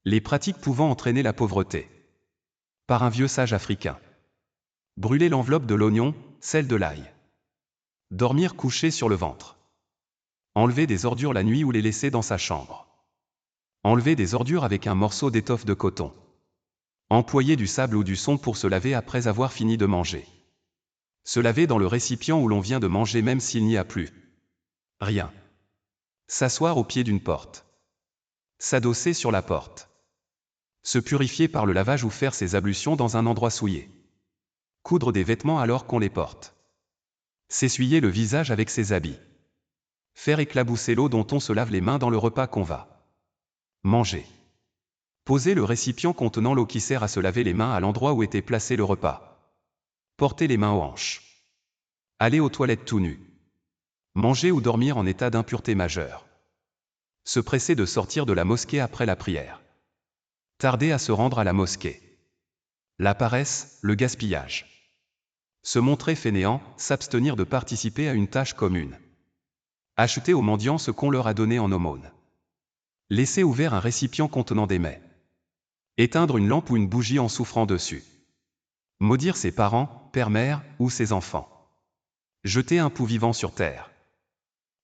Les pratiques pouvant entraîner la pauvreté. Par un vieux sage africain. Brûler l'enveloppe de l'oignon, celle de l'ail. Dormir couché sur le ventre. Enlever des ordures la nuit ou les laisser dans sa chambre. Enlever des ordures avec un morceau d'étoffe de coton. Employer du sable ou du son pour se laver après avoir fini de manger. Se laver dans le récipient où l'on vient de manger même s'il n'y a plus rien. S'asseoir au pied d'une porte. S'adosser sur la porte. Se purifier par le lavage ou faire ses ablutions dans un endroit souillé. Coudre des vêtements alors qu'on les porte. S'essuyer le visage avec ses habits. Faire éclabousser l'eau dont on se lave les mains dans le repas qu'on va manger. Poser le récipient contenant l'eau qui sert à se laver les mains à l'endroit où était placé le repas. Porter les mains aux hanches. Aller aux toilettes tout nu. Manger ou dormir en état d'impureté majeure. Se presser de sortir de la mosquée après la prière. Tarder à se rendre à la mosquée. La paresse, le gaspillage. Se montrer fainéant, s'abstenir de participer à une tâche commune. Acheter aux mendiants ce qu'on leur a donné en aumône. Laisser ouvert un récipient contenant des mets. Éteindre une lampe ou une bougie en souffrant dessus. Maudire ses parents, père-mère, ou ses enfants. Jeter un pouls vivant sur terre.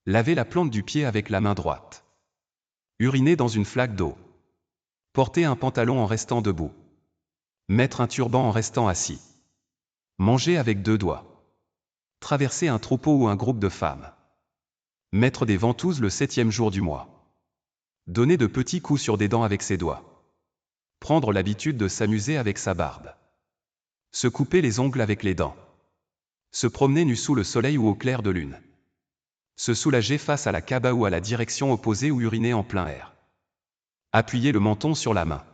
Laver la plante du pied avec la main droite. Uriner dans une flaque d'eau. Porter un pantalon en restant debout. Mettre un turban en restant assis. Manger avec 2 doigts. Traverser un troupeau ou un groupe de femmes. Mettre des ventouses le 7e jour du mois. Donner de petits coups sur des dents avec ses doigts. Prendre l'habitude de s'amuser avec sa barbe. Se couper les ongles avec les dents. Se promener nu sous le soleil ou au clair de lune. Se soulager face à la Kaaba ou à la direction opposée ou uriner en plein air. Appuyer le menton sur la main.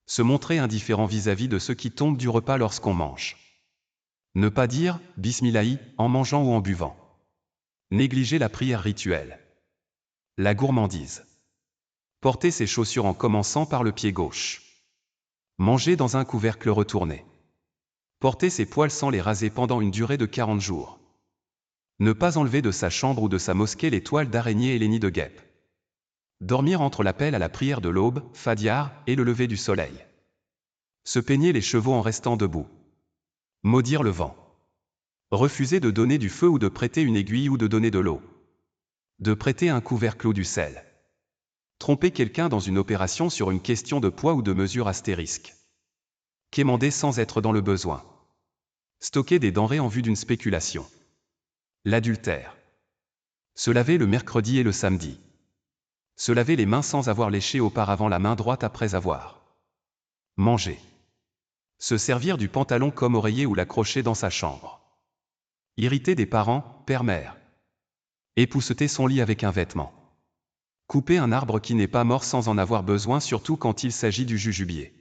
Se montrer indifférent vis-à-vis de ceux qui tombent du repas lorsqu'on mange. Ne pas dire « Bismillahi » en mangeant ou en buvant. Négliger la prière rituelle. La gourmandise. Porter ses chaussures en commençant par le pied gauche. Manger dans un couvercle retourné. Porter ses poils sans les raser pendant une durée de 40 jours. Ne pas enlever de sa chambre ou de sa mosquée les toiles d'araignée et les nids de guêpes. Dormir entre l'appel à la prière de l'aube, Fajr, et le lever du soleil. Se peigner les cheveux en restant debout. Maudire le vent. Refuser de donner du feu ou de prêter une aiguille ou de donner de l'eau. De prêter un couvercle ou du sel. Tromper quelqu'un dans une opération sur une question de poids ou de mesure astérisque. Quémander sans être dans le besoin. Stocker des denrées en vue d'une spéculation. L'adultère. Se laver le mercredi et le samedi. Se laver les mains sans avoir léché auparavant la main droite après avoir mangé. Se servir du pantalon comme oreiller ou l'accrocher dans sa chambre. Irriter des parents, père-mère. Épousseter son lit avec un vêtement. Couper un arbre qui n'est pas mort sans en avoir besoin, surtout quand il s'agit du jujubier.